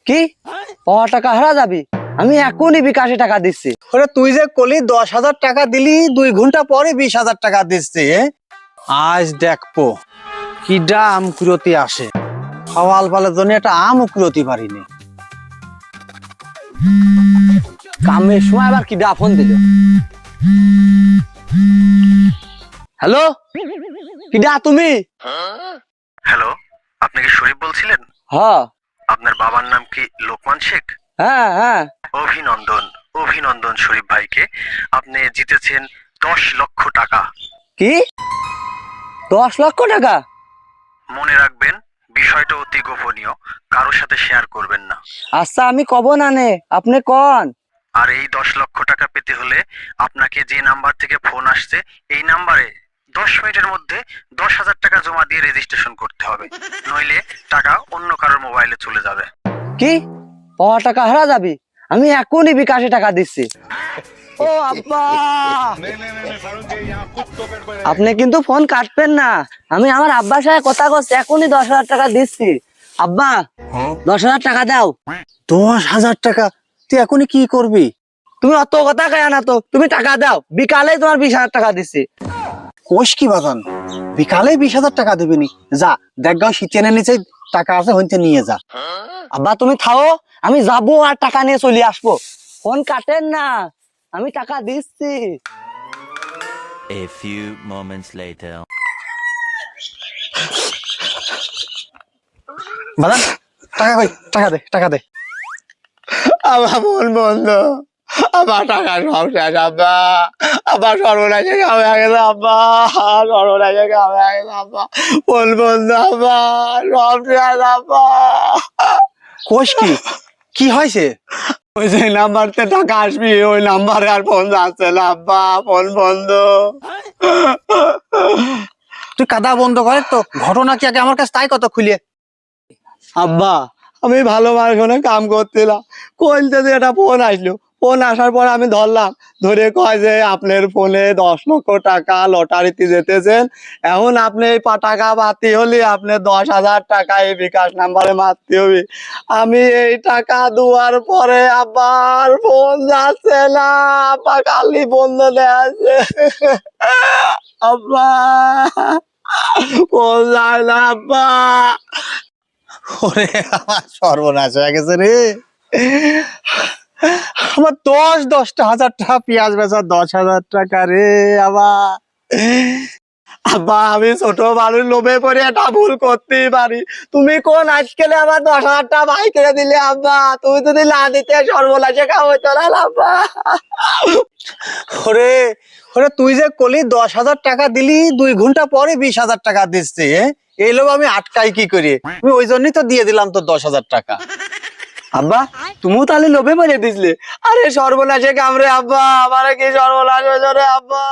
কি টাকা হারা যাবি? আমি এখনই বিকাশে টাকা দিচ্ছি। ওরে তুই যে কলি 10,000 টাকা দিলি 2 ঘন্টা পরে 20,000 টাকা দিচ্ছি। আজ দেখবো কিডা আম কুরতি আসে। সওয়াল পালের জন্য একটা আম কুরতি পারিনি। কামের সময় আবার কি ফোন দিল। হ্যালো, কিডা তুমি? হ্যালো, আপনি কি শরীফ বলছিলেন? হ্যাঁ আপনার বাবার নাম কি লোকমান শেখ? হ্যাঁ হ্যাঁ। অভিনন্দন, অভিনন্দন শরীফ ভাইকে। আপনি জিতেছেন 10 লক্ষ টাকা। কি 10 লক্ষ টাকা? মনে রাখবেন, বিষয়টা অতি গোপনীয়, কারোর সাথে শেয়ার করবেন না। আচ্ছা আমি কব না নে, আপনি কন। আর এই 10 লক্ষ টাকা পেতে হলে আপনাকে যে নাম্বার থেকে ফোন আসছে এই নাম্বারে 10 মিনিটের মধ্যে 10,000 টাকা জমা দিয়ে রেজিস্ট্রেশন করতে হবে, নইলে টাকা অন্য কারোর মোবাইলে চলে যাবে। কি টাকা হারা যাবি? আমি এখনই বিকাশে টাকা দিচ্ছি। ও আব্বা, আপনি কিন্তু ফোন কাটবেন না। আমি আমার আব্বার সাথে কথা বলছি, এখনই 10,000 টাকা দিচ্ছি। আব্বা 10,000 টাকা দাও। 10,000 টাকা? তুই এখনই কি করবি? তুমি অত কথা কয়া না তো, তুমি টাকা দাও, বিকালে তোমার 20,000 টাকা দিচ্ছি। কোষ কি বাজান, বিকালে 20,000 টাকা দিবিনি? যা দেখগাঁও শীতেনের নিচে টাকা আছে, হইতে নিয়ে যা। আব্বা তুমি থাও, আমি যাবো আর টাকা নিয়ে চলে আসবো। ফোন কাটেন না, আমি টাকা দিচ্ছি। A few moments later. বাজান টাকা কই? টাকা দে, টাকা দে। আমার ফোন বন্ধ, আমার টাকা সব শেষ আব্বা। আব্বা সর্বনাশে খাবে গেছে আব্বা, সর্বনাশে খাবে গেছে আব্বা। ফোন বন্ধ আব্বা, সব শেষ আব্বা। কোষ কি, কি হয়েছে? ওই যে নাম্বারতে টাকা আসবি, ওই নাম্বারে আর ফোন যাচ্ছে না আব্বা, ফোন বন্ধ। তুই কাদা বন্ধ করে তো ঘটনা কি আগে আমার কাছে তাই কত খুলিয়ে। আব্বা আমি ভালো মানুষনে কাম করছিলাম, কইলতে যে একটা ফোন আসলো। ফোন আসার পর আমি ধরলাম, ধরে কয় যে আপনার ফোনে 10 লক্ষ টাকা লটারিতে জিতেছেন। এখন আপনি এই টাকা পাতি হলে আপনি 10,000 টাকা এই বিকাশ নাম্বারে মারতে হবে। আমি এই টাকা দেওয়ার পরে আবার ফোন যাচ্ছে না আব্বা, কালি বন্ধ দেয়া আছে আব্বা, ফোন যায় না আব্বা। ওরে আমার সর্বনাশ হয়ে গেছে রে। আমার 10,000 টাকা পেঁয়াজ বেচা 10,000 টাকা রে। আবার আব্বা আমি ছোট মানুষ, লোভে পড়ে একটা ভুল করতেই পারি। তুমি কোন আজকালে আমার 10,000 টাকা ভাই করে দিলে আব্বা। তুমি যদি না দিতে সর্বনাশে খাওয়াইতো না আব্বা। ওরে, ওরে তুই যে কলি 10,000 টাকা দিলি 2 ঘন্টা পরে 20,000 টাকা দিচ্ছে। এই লোক আমি আটকাই কি করি? আমি ওই জন্যই তো দিয়ে দিলাম তো 10,000 টাকা। আব্বা তুমিও তাহলে লোভে পড়ে দিছিলে? আরে সর্বনাশে কামড়ে আব্বা, আমার কি সর্বনাশ হয়েছে রে আব্বা।